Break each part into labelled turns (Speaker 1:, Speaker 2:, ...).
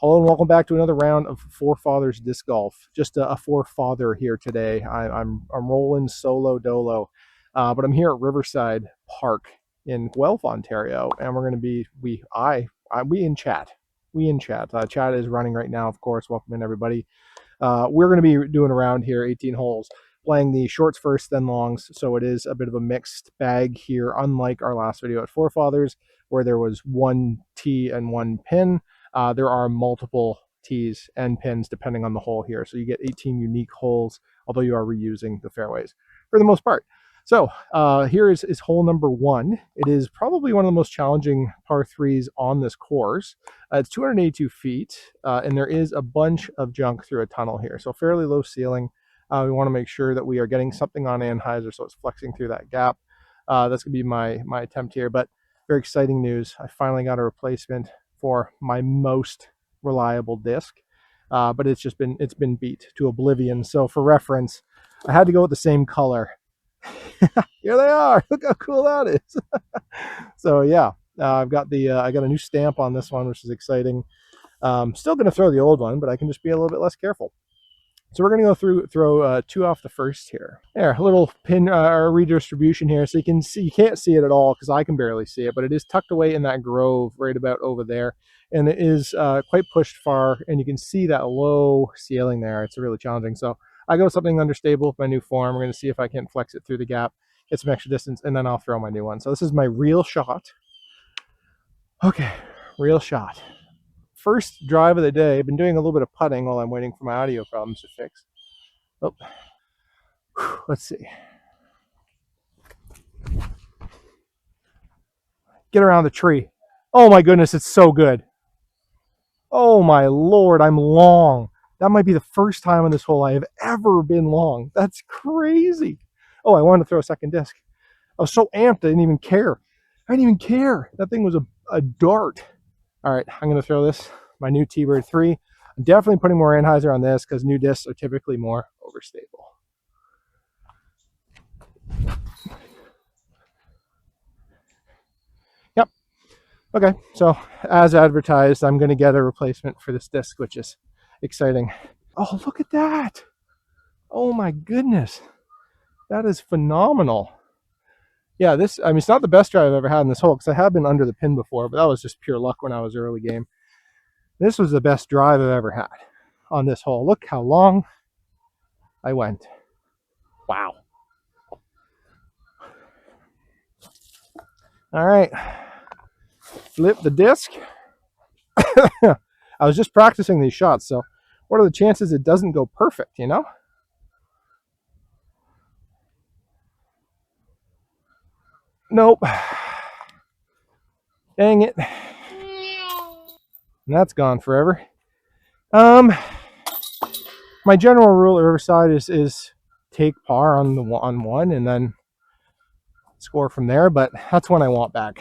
Speaker 1: Hello and welcome back to another round of FORE Fathers Disc Golf. Just a FORE Father here today. I'm rolling solo dolo, but I'm here at Riverside Park in Guelph, Ontario, and we're going to be we in chat. Chat is running right now, of course. Welcome in everybody. We're going to be doing around here 18 holes, playing the shorts first, then longs. So it is a bit of a mixed bag here, unlike our last video at FORE Fathers, where there was one tee and one pin. There are multiple tees and pins depending on the hole here. So you get 18 unique holes, although you are reusing the fairways for the most part. So here is hole number 1. It is probably one of the most challenging par 3s on this course. It's 282 feet, and there is a bunch of junk through a tunnel here. So fairly low ceiling. We want to make sure that we are getting something on Anheuser so it's flexing through that gap. That's going to be my attempt here, but very exciting news. I finally got a replacement for my most reliable disc, but it's been beat to oblivion. So for reference, I had to go with the same color. Here they are. Look how cool that is. So yeah, I got a new stamp on this one, which is exciting. Still going to throw the old one, but I can just be a little bit less careful. So we're going to go throw 2 off the first here. There, a little pin redistribution here, so you can see. You can't see it at all because I can barely see it, but it is tucked away in that grove right about over there, and it is quite pushed far, and you can see that low ceiling there. It's really challenging. So I go something understable with my new form. We're going to see if I can flex it through the gap, get some extra distance, and then I'll throw my new one. So this is my real shot. Okay, real shot. First drive of the day. I've been doing a little bit of putting while I'm waiting for my audio problems to fix. Oh, let's see. Get around the tree. Oh my goodness, it's so good. Oh my Lord, I'm long. That might be the first time on this hole I have ever been long. That's crazy. Oh, I wanted to throw a second disc. I was so amped I didn't even care. I didn't even care. That thing was a dart. All right, I'm going to throw this, my new T-Bird 3. I'm definitely putting more Anheuser on this because new discs are typically more overstable. Yep. Okay, so as advertised, I'm going to get a replacement for this disc, which is exciting. Oh, look at that. Oh my goodness. That is phenomenal. Yeah, it's not the best drive I've ever had in this hole because I have been under the pin before, but that was just pure luck when I was early game. This was the best drive I've ever had on this hole. Look how long I went. Wow. All right. Flip the disc. I was just practicing these shots, so what are the chances it doesn't go perfect, you know? Nope. Dang it. And that's gone forever. My general rule at Riverside is take par on one and then score from there, but that's one I want back.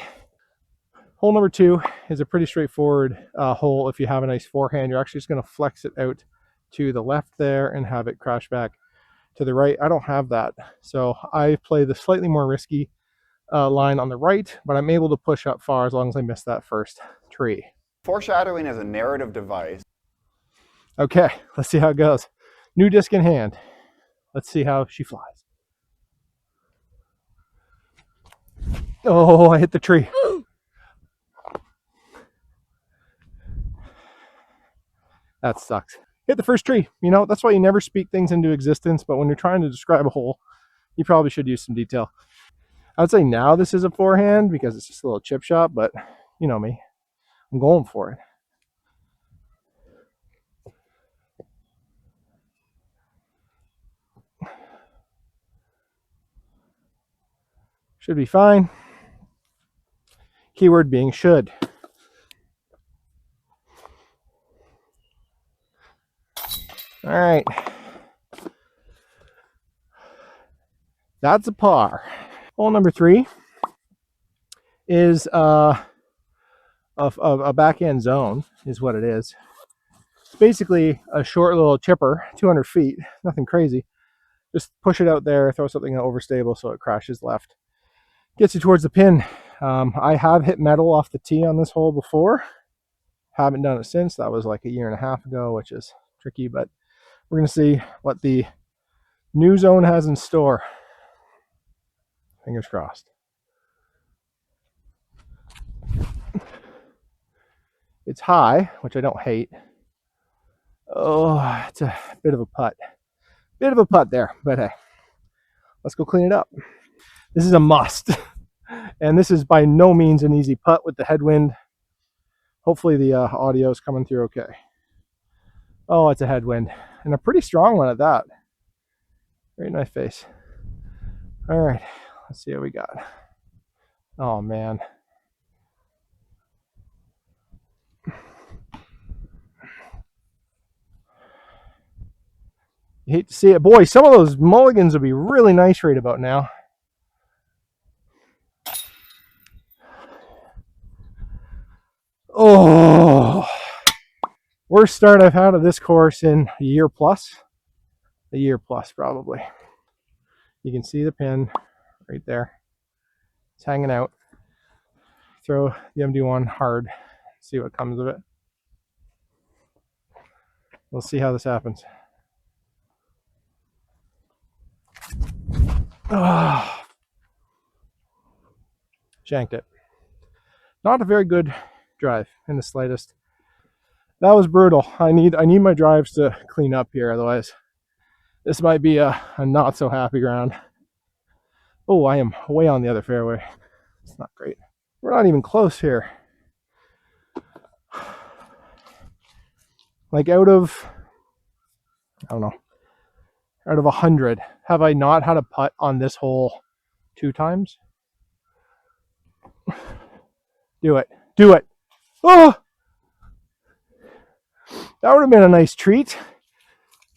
Speaker 1: Hole number 2 is a pretty straightforward hole. If you have a nice forehand, you're actually just going to flex it out to the left there and have it crash back to the right. I don't have that, so I play the slightly more risky line on the right, but I'm able to push up far as long as I miss that first tree.
Speaker 2: Foreshadowing as a narrative device.
Speaker 1: Okay, let's see how it goes. New disc in hand. Let's see how she flies. Oh, I hit the tree. That sucks. Hit the first tree. You know, that's why you never speak things into existence, but when you're trying to describe a hole, you probably should use some detail. I would say now this is a forehand because it's just a little chip shot, but you know me. I'm going for it. Should be fine. Keyword being should. All right. That's a par. Hole number 3 is a backhand zone, is what it is. It's basically a short little chipper, 200 feet, nothing crazy. Just push it out there, throw something overstable so it crashes left. Gets you towards the pin. I have hit metal off the tee on this hole before. Haven't done it since. That was like a year and a half ago, which is tricky, but we're going to see what the new zone has in store. Fingers crossed. It's high, which I don't hate. Oh, it's a bit of a putt. Bit of a putt there, but hey, let's go clean it up. This is a must. And this is by no means an easy putt with the headwind. Hopefully the audio is coming through okay. Oh, it's a headwind. And a pretty strong one at that. Right in my face. All right, let's see what we got. Oh, man. You hate to see it. Boy, some of those mulligans would be really nice right about now. Oh, worst start I've had of this course in a year plus. A year plus, probably. You can see the pin right there. It's hanging out. Throw the MD1 hard. See what comes of it. We'll see how this happens. Oh, shanked it. Not a very good drive in the slightest. That was brutal. I need my drives to clean up here, otherwise this might be a not so happy round. Oh, I am way on the other fairway. It's not great. We're not even close here. Like out of, I don't know, out of 100, have I not had a putt on this hole 2 times? Do it. Do it. Oh! That would have been a nice treat.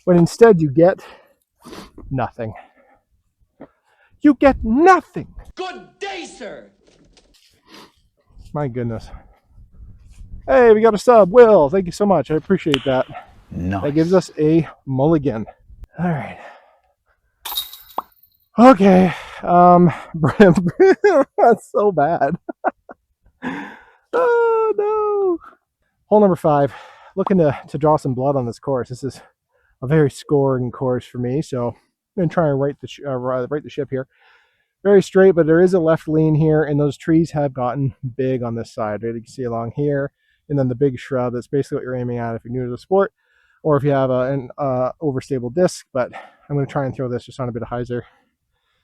Speaker 1: But instead you get nothing. You get nothing.
Speaker 3: Good day, sir.
Speaker 1: My goodness. Hey, we got a sub. Will, thank you so much. I appreciate that.
Speaker 2: Nice.
Speaker 1: That gives us a mulligan. All right. Okay. That's so bad. Oh, no. Hole number 5. Looking to draw some blood on this course. This is a very scoring course for me, so I'm going to try and right the ship here. Very straight, but there is a left lean here, and those trees have gotten big on this side. Right? You can see along here, and then the big shrub. That's basically what you're aiming at if you're new to the sport, or if you have an overstable disc. But I'm going to try and throw this just on a bit of hyzer.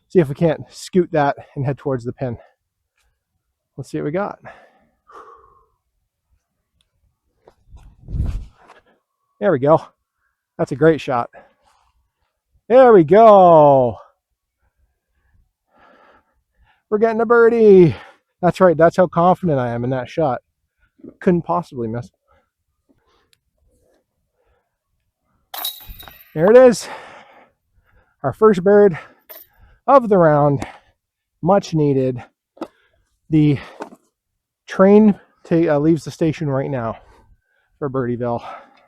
Speaker 1: See if we can't scoot that and head towards the pin. Let's see what we got. There we go. That's a great shot. There we go. We're getting a birdie. That's right. That's how confident I am in that shot. Couldn't possibly miss. There it is. Our first bird of the round. Much needed. The train leaves the station right now for Birdieville.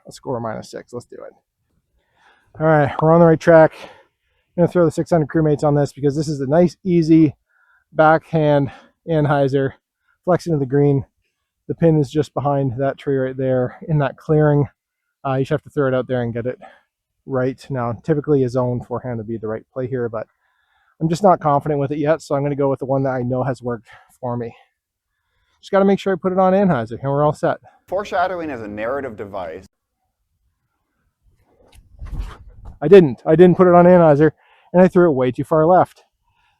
Speaker 1: Let's score -6. Let's do it. All right, we're on the right track. I'm going to throw the 600 crewmates on this because this is a nice, easy backhand anhyzer. Flex into the green. The pin is just behind that tree right there in that clearing. You just have to throw it out there and get it right. Now, typically a zone forehand would be the right play here, but I'm just not confident with it yet, so I'm going to go with the one that I know has worked for me. Just got to make sure I put it on anhyzer, and we're all set.
Speaker 2: Foreshadowing as a narrative device.
Speaker 1: I didn't put it on anhyzer, and I threw it way too far left.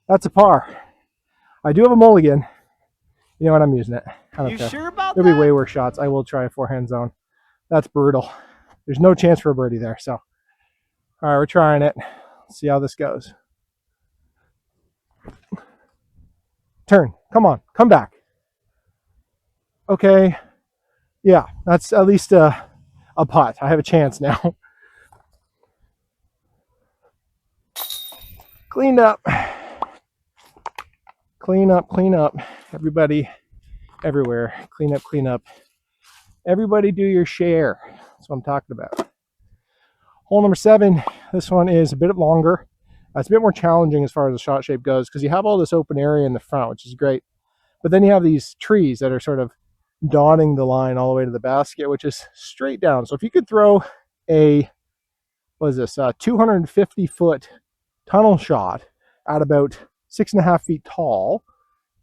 Speaker 1: That's a par. I do have a mulligan. You know what? I'm using it. I don't care.
Speaker 3: Sure about
Speaker 1: There'll be way worse shots. I will try a forehand zone. That's brutal. There's no chance for a birdie there. So, all right, we're trying it. Let's see how this goes. Turn. Come on. Come back. Okay. Yeah, that's at least a putt. I have a chance now. Clean up. Clean up, clean up. Everybody, everywhere. Clean up, clean up. Everybody do your share. That's what I'm talking about. Hole number 7. This one is a bit longer. It's a bit more challenging as far as the shot shape goes because you have all this open area in the front, which is great. But then you have these trees that are sort of dotting the line all the way to the basket, which is straight down. So if you could throw a, what is this, 250-foot tunnel shot at about 6.5 feet tall,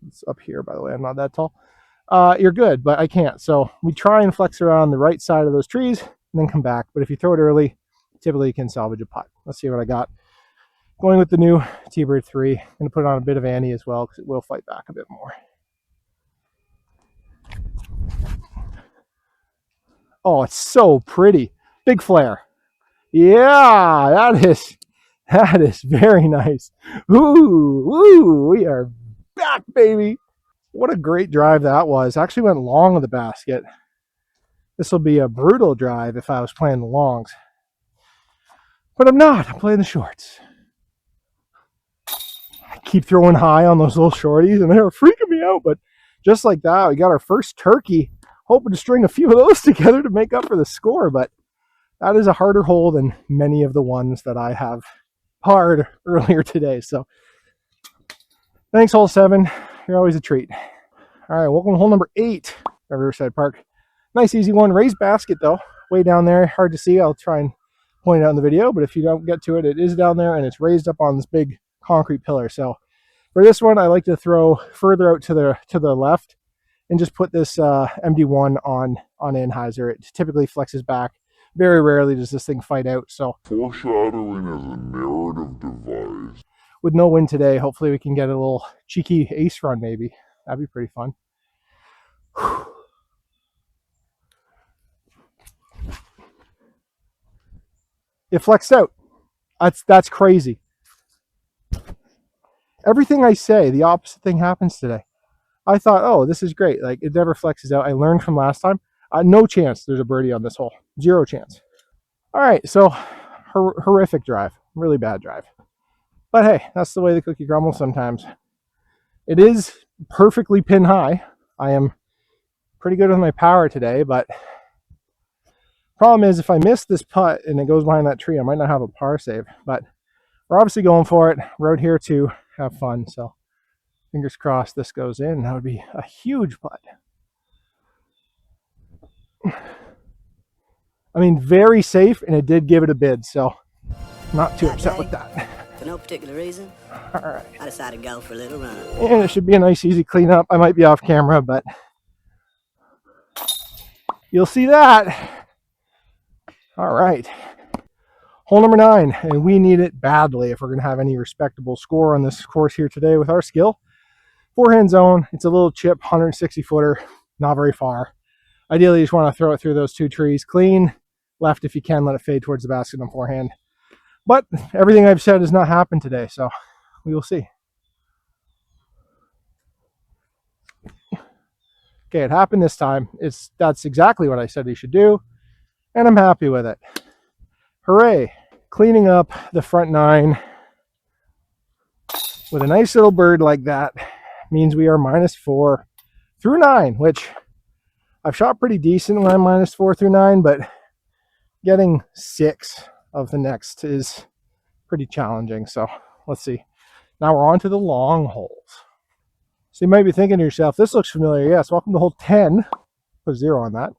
Speaker 1: it's up here, by the way, I'm not that tall, you're good, but I can't. So we try and flex around the right side of those trees and then come back. But if you throw it early, typically you can salvage a putt. Let's see what I got. Going with the new T-Bird 3. I'm going to put on a bit of Annie as well because it will fight back a bit more. Oh, it's so pretty. Big flare. Yeah, that is very nice. Ooh, we are back, baby. What a great drive that was. Actually went long of the basket. This will be a brutal drive if I was playing the longs. But I'm not. I'm playing the shorts. I keep throwing high on those little shorties, and they're freaking me out. But just like that, we got our first turkey. Hoping to string a few of those together to make up for the score. But that is a harder hole than many of the ones that I have parred earlier today. So thanks, hole 7. You're always a treat. All right, welcome to hole number 8 at Riverside Park. Nice, easy one. Raised basket, though. Way down there. Hard to see. I'll try and point it out in the video. But if you don't get to it, it is down there, and it's raised up on this big concrete pillar. So for this one, I like to throw further out to the left and just put this MD1 on Anheuser. It typically flexes back. Very rarely does this thing fight out. So
Speaker 3: foreshadowing as a narrative device.
Speaker 1: With no wind today, hopefully we can get a little cheeky ace run maybe. That'd be pretty fun. It flexed out. That's crazy. Everything I say, the opposite thing happens today. I thought, oh, this is great. Like, it never flexes out. I learned from last time. No chance there's a birdie on this hole. 0 chance. All right, so horrific drive. Really bad drive. But hey, that's the way the cookie crumbles sometimes. It is perfectly pin high. I am pretty good with my power today, but problem is if I miss this putt and it goes behind that tree, I might not have a par save. But we're obviously going for it. We're out here to have fun, so fingers crossed this goes in. That would be a huge putt. I mean, very safe, and it did give it a bid, so not too upset with that.
Speaker 4: For no particular reason,
Speaker 1: all right,
Speaker 4: I decided to go for a little run.
Speaker 1: And it should be a nice, easy cleanup. I might be off camera, but you'll see that. All right. Hole number 9, and we need it badly if we're going to have any respectable score on this course here today with our skill. Forehand zone. It's a little chip, 160-footer, not very far. Ideally, you just want to throw it through those 2 trees. Clean, left if you can, let it fade towards the basket on forehand. But everything I've said has not happened today, so we will see. Okay, it happened this time. That's exactly what I said he should do, and I'm happy with it. Hooray. Cleaning up the front 9 with a nice little bird like that means we are -4 through 9, which I've shot pretty decent when I'm -4 through 9, but getting 6 of the next is pretty challenging. So let's see. Now we're on to the long holes. So you might be thinking to yourself, this looks familiar. Yes, welcome to hole 10. Put 0 on that.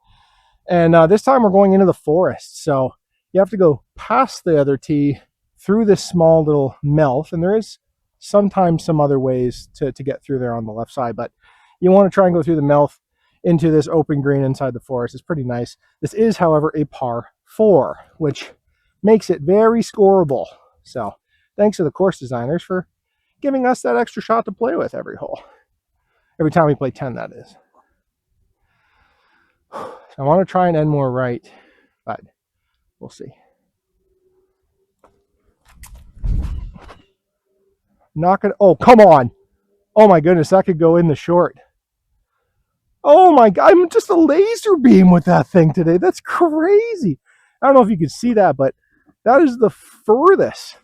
Speaker 1: And this time we're going into the forest. So you have to go past the other tee through this small little mouth. And there is sometimes some other ways to get through there on the left side. But you want to try and go through the mouth into this open green inside the forest. It's pretty nice. This is, however, a par 4, which makes it very scoreable. So thanks to the course designers for giving us that extra shot to play with every hole. Every time we play 10, that is. I want to try and end more right, but we'll see. Not gonna, oh, come on. Oh my goodness, that could go in the short. Oh my God, I'm just a laser beam with that thing today. That's crazy. I don't know if you can see that, but that is the furthest.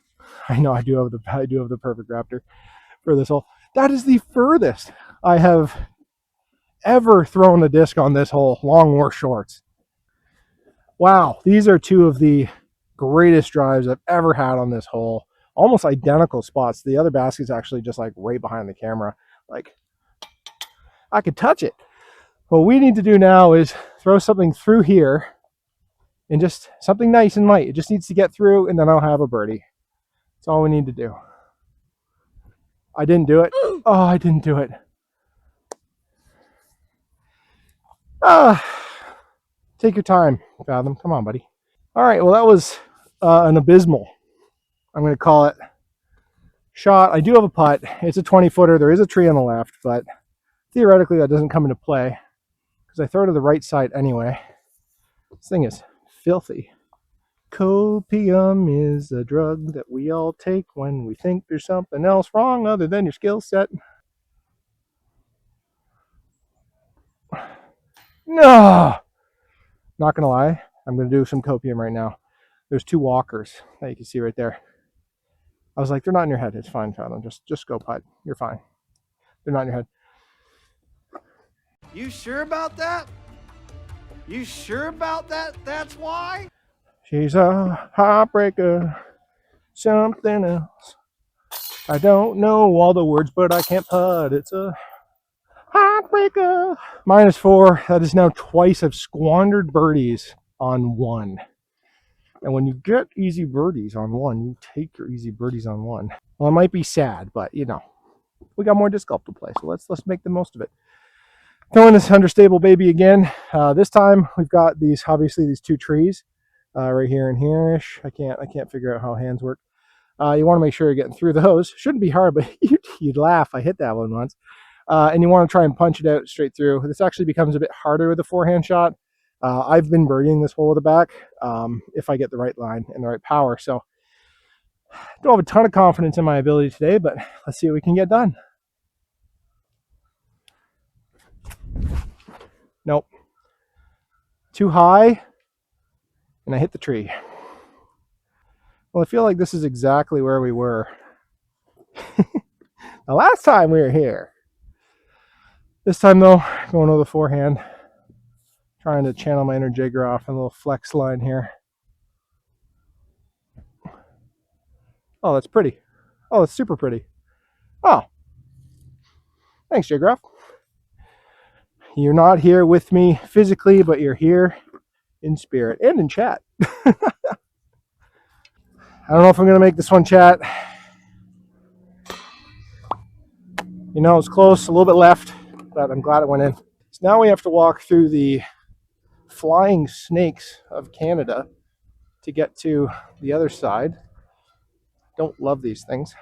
Speaker 1: I know I do have the perfect Raptor for this hole. That is the furthest I have ever thrown a disc on this hole, long or shorts. Wow, these are 2 of the greatest drives I've ever had on this hole. Almost identical spots. The other basket's actually just like right behind the camera. Like, I could touch it. What we need to do now is throw something through here and just something nice and light. It just needs to get through, and then I'll have a birdie. That's all we need to do. I didn't do it. Oh, I didn't do it. Take your time, Fathom. Come on, buddy. All right, well, that was an abysmal, I'm going to call it, shot. I do have a putt. It's a 20-footer. There is a tree on the left, but theoretically that doesn't come into play because I throw to the right side anyway. This thing is filthy. Copium is a drug that we all take when we think there's something else wrong other than your skill set. No! Not gonna lie, I'm gonna do some copium right now. There's two walkers that you can see right there. I was like, they're not in your head. It's fine, Fathom. Just go putt. You're fine. They're not in your head.
Speaker 2: You sure about that? You sure about that? That's why?
Speaker 1: She's a heartbreaker, something else. I don't know all the words, but I can't putt. It's a heartbreaker. -4. That is now twice I've squandered birdies on one. And when you get easy birdies on one, you take your easy birdies on one. Well, it might be sad, but you know, we got more disc golf to play, so let's make the most of it. Throwing this understable baby again. This time we've got these, obviously these two trees right here and here-ish. I can't figure out how hands work. You want to make sure you're getting through those. Shouldn't be hard, but you'd laugh. I hit that one once. And you want to try and punch it out straight through. This actually becomes a bit harder with a forehand shot. I've been birdieing this hole with the back if I get the right line and the right power. So don't have a ton of confidence in my ability today, but let's see what we can get done. Nope. Too high, and I hit the tree. Well, I feel like this is exactly where we were the last time we were here. This time, though, going over the forehand, trying to channel my inner jigger off a little flex line here. Oh, that's pretty. Oh, it's super pretty. Oh, thanks, Jigroff. You're not here with me physically, but you're here in spirit and in chat. I don't know if I'm going to make this one chat. You know, it's close, a little bit left, but I'm glad it went in. So now we have to walk through the flying snakes of Canada to get to the other side. Don't love these things.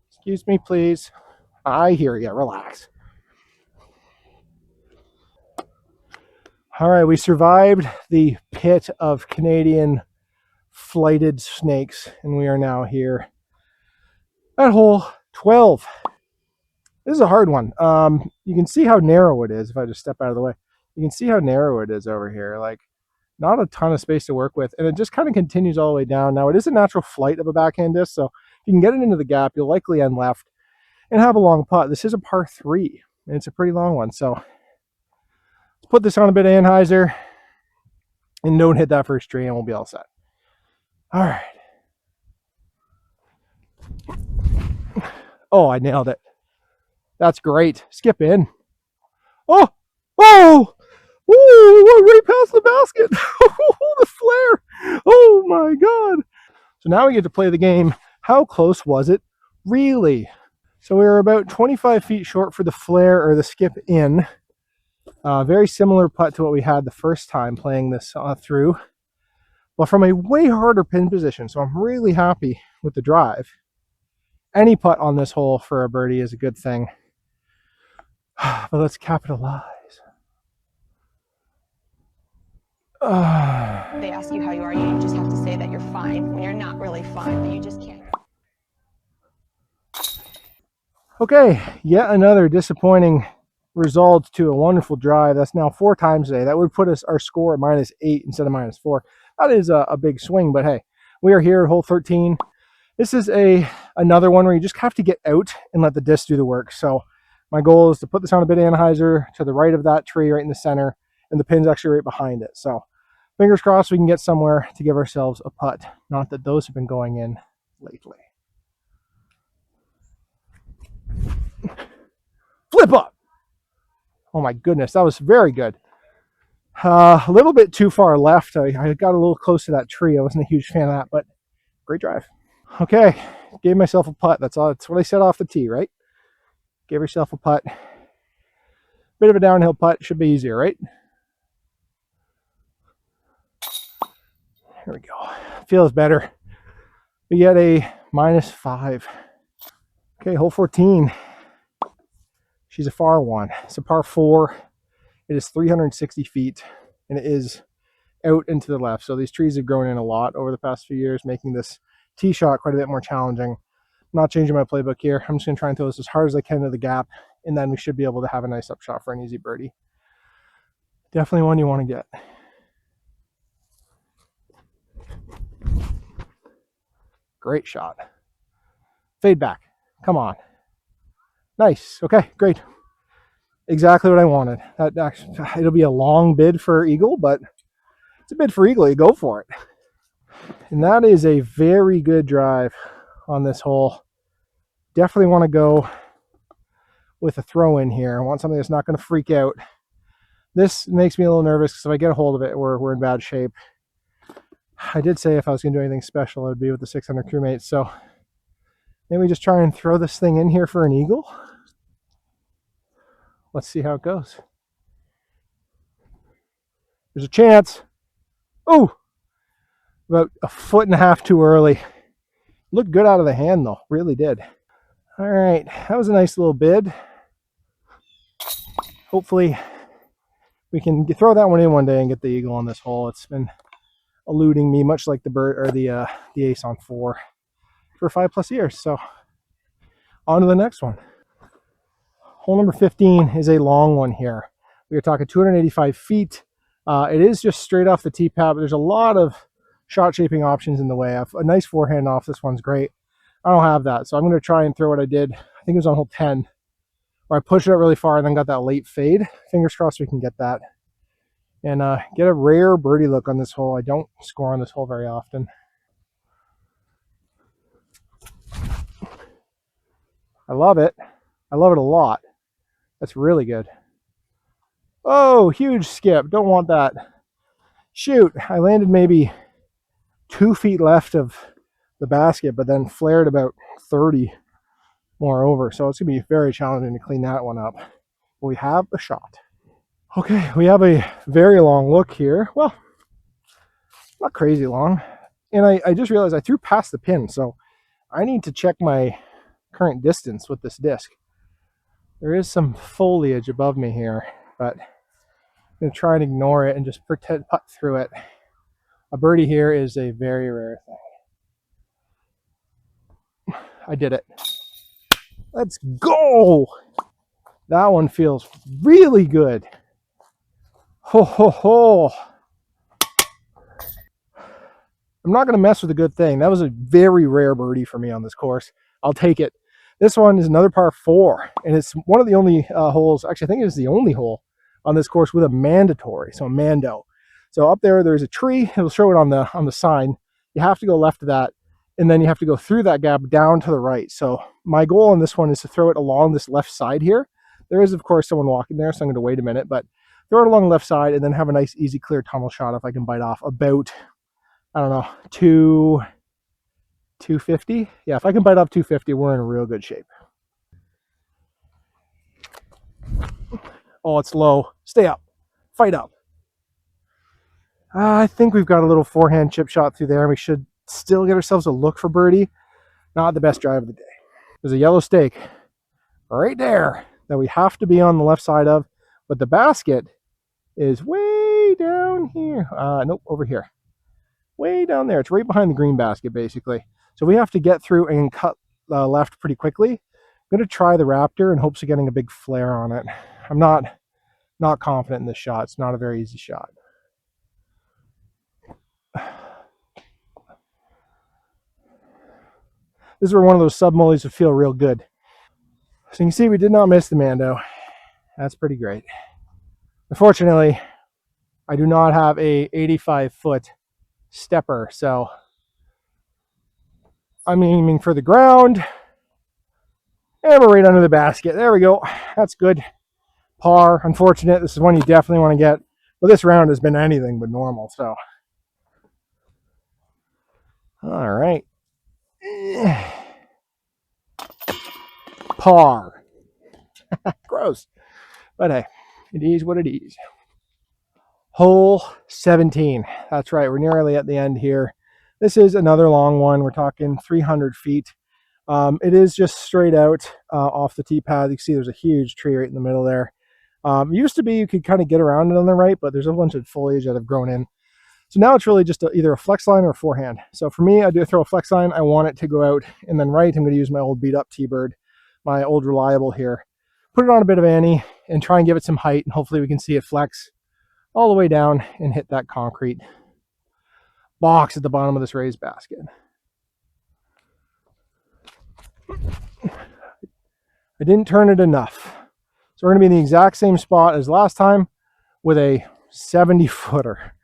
Speaker 1: Excuse me, please. I hear you. Relax. All right, we survived the pit of Canadian flighted snakes, and we are now here at hole 12. This is a hard one. You can see how narrow it is if I just step out of the way. You can see how narrow it is over here. Like, not a ton of space to work with, and it just kind of continues all the way down. Now, it is a natural flight of a backhand disc, so if you can get it into the gap, you'll likely end left and have a long putt. This is a par 3, and it's a pretty long one, so let's put this on a bit of anhyzer and don't hit that first tree, and we'll be all set. All right. Oh, I nailed it. That's great. Skip in. Oh! Oh! Oh, right past the basket. The flare. Oh my God. So now we get to play the game. How close was it really? So we were about 25 feet short for the flare or the skip in. Very similar putt to what we had the first time playing this through, but from a way harder pin position. So I'm really happy with the drive. Any putt on this hole for a birdie is a good thing. But let's capitalize.
Speaker 5: They ask you how you are, you just have to say that you're fine when you're not really fine, but you just can't.
Speaker 1: Okay, yet another disappointing result to a wonderful drive. That's now 4 times today. That would put us our score at -8 instead of -4. That is a big swing, but hey, we are here at hole 13. This is another one where you just have to get out and let the disc do the work. So my goal is to put this on a bit of anhyzer to the right of that tree right in the center, and the pin's actually right behind it. So fingers crossed we can get somewhere to give ourselves a putt. Not that those have been going in lately. Flip up. Oh my goodness, that was very good. A little bit too far left. I got a little close to that tree. I wasn't a huge fan of that, but great drive. Okay, gave myself a putt. That's all. That's what I said off the tee, right? Give yourself a putt. Bit of a downhill putt. Should be easier, right? Here we go. Feels better. We get a -5. Okay, hole 14. She's a far one. It's a par 4. It is 360 feet, and it is out and to the left. So these trees have grown in a lot over the past few years, making this tee shot quite a bit more challenging. I'm not changing my playbook here. I'm just going to try and throw this as hard as I can to the gap, and then we should be able to have a nice upshot for an easy birdie. Definitely one you want to get. Great shot. Fade back. Come on. Nice. Okay, great. Exactly what I wanted. That actually, it'll be a long bid for eagle, but it's a bid for eagle. You go for it. And that is a very good drive on this hole. Definitely want to go with a throw in here. I want something that's not going to freak out. This makes me a little nervous because if I get a hold of it, we're in bad shape. I did say if I was going to do anything special, it would be with the 600 crewmates. So maybe just try and throw this thing in here for an eagle. Let's see how it goes. There's a chance. Oh, about a foot and a half too early. Looked good out of the hand though, really did. All right, that was a nice little bid. Hopefully we can throw that one in one day and get the eagle on this hole. It's been eluding me, much like the bird or the ace on 4 for 5+ years. So on to the next one. Hole number 15 is a long one here. We are talking 285 feet. It is just straight off the tee pad, but there's a lot of shot shaping options in the way. I have a nice forehand off. This one's great. I don't have that, so I'm going to try and throw what I did. I think it was on hole 10, where I pushed it out really far and then got that late fade. Fingers crossed we can get that. And get a rare birdie look on this hole. I don't score on this hole very often. I love it. I love it a lot. That's really good. Oh, huge skip. Don't want that. Shoot, I landed maybe 2 feet left of the basket, but then flared about 30 more over. So it's going to be very challenging to clean that one up. But we have a shot. Okay, we have a very long look here. Well, not crazy long. And I just realized I threw past the pin, so I need to check my current distance with this disc. There is some foliage above me here, but I'm going to try and ignore it and just pretend putt through it. A birdie here is a very rare thing. I did it. Let's go! That one feels really good. Ho, ho, ho. I'm not going to mess with a good thing. That was a very rare birdie for me on this course. I'll take it. This one is another par 4, and it's one of the only holes, actually I think it is the only hole on this course with a mandatory, so a mando. So up there's a tree. It'll show it on the sign. You have to go left of that, and then you have to go through that gap down to the right. So my goal on this one is to throw it along this left side here. There is, of course, someone walking there, so I'm going to wait a minute, but throw it along the left side and then have a nice, easy, clear tunnel shot if I can bite off about, I don't know, 250. Yeah, if I can bite off 250, we're in real good shape. Oh, it's low. Stay up. Fight up. I think we've got a little forehand chip shot through there. We should still get ourselves a look for birdie. Not the best drive of the day. There's a yellow stake right there that we have to be on the left side of, but the basket is way down here. Nope, over here. Way down there. It's right behind the green basket, basically. So we have to get through and cut left pretty quickly. I'm going to try the Raptor in hopes of getting a big flare on it. I'm not confident in this shot. It's not a very easy shot. This is where one of those sub-mullies would feel real good. So you can see we did not miss the mando. That's pretty great. Unfortunately, I do not have a 85-foot stepper, so I'm aiming for the ground. And we're right under the basket. There we go. That's good. par. Unfortunate. This is one you definitely want to get. But this round has been anything but normal. So, all right. Par. Gross. But hey, it is what it is. Hole 17. That's right. We're nearly at the end here. This is another long one. We're talking 300 feet. It is just straight out off the tee pad. You can see there's a huge tree right in the middle there. It used to be you could kind of get around it on the right, but there's a bunch of foliage that have grown in. So now it's really just either a flex line or a forehand. So for me, I do throw a flex line. I want it to go out and then right. I'm going to use my old beat up T-Bird, my old reliable here. Put it on a bit of Annie and try and give it some height, and hopefully we can see it flex all the way down and hit that concrete box at the bottom of this raised basket. I didn't turn it enough. So we're going to be in the exact same spot as last time with a 70 footer.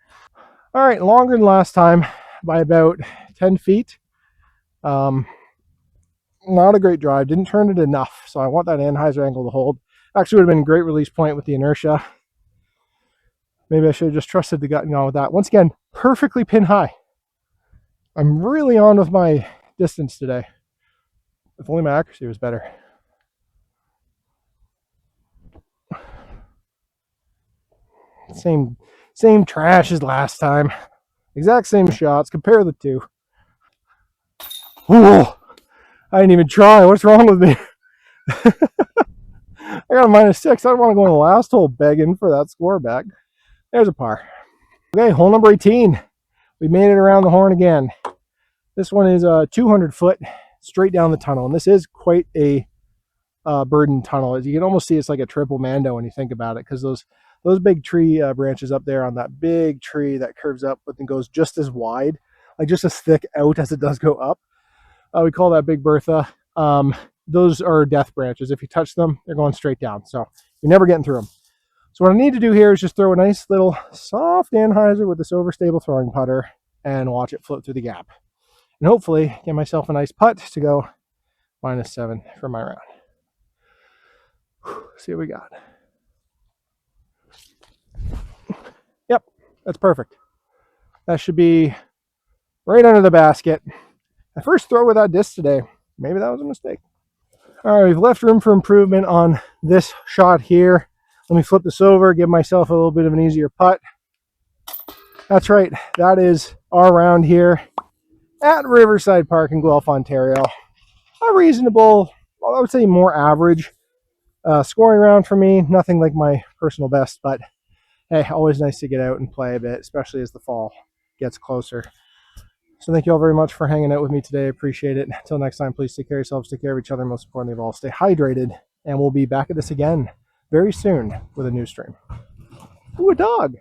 Speaker 1: All right, longer than last time by about 10 feet. Not a great drive. Didn't turn it enough. So I want that Anheuser angle to hold. Actually would have been a great release point with the inertia. Maybe I should have just trusted the gut and gone with that. Once again, perfectly pin high. I'm really on with my distance today. If only my accuracy was better. Same trash as last time. Exact same shots. Compare the two. Ooh, I didn't even try. What's wrong with me? I got a -6. I don't want to go in the last hole begging for that score back. There's a par. Okay, hole number 18. We made it around the horn again. This one is a 200 foot straight down the tunnel, and this is quite a burden tunnel. You can almost see it's like a triple Mando when you think about it, because those big tree branches up there on that big tree that curves up but then goes just as wide, like just as thick out as it does go up. We call that Big Bertha. Those are death branches. If you touch them, they're going straight down. So you're never getting through them. So what I need to do here is just throw a nice little soft Anheuser with this overstable throwing putter and watch it float through the gap. And hopefully get myself a nice putt to go -7 for my round. See what we got. Yep, that's perfect. That should be right under the basket. My first throw with that disc today. Maybe that was a mistake. All right, we've left room for improvement on this shot here. Let me flip this over, give myself a little bit of an easier putt. That's right, that is our round here at Riverside Park in Guelph, Ontario. A reasonable, well, I would say more average scoring round for me. Nothing like my personal best, but hey, always nice to get out and play a bit, especially as the fall gets closer. So thank you all very much for hanging out with me today. I appreciate it. Until next time, please take care of yourselves, take care of each other, most importantly of all, stay hydrated, and we'll be back at this again very soon with a new stream. Ooh, a dog.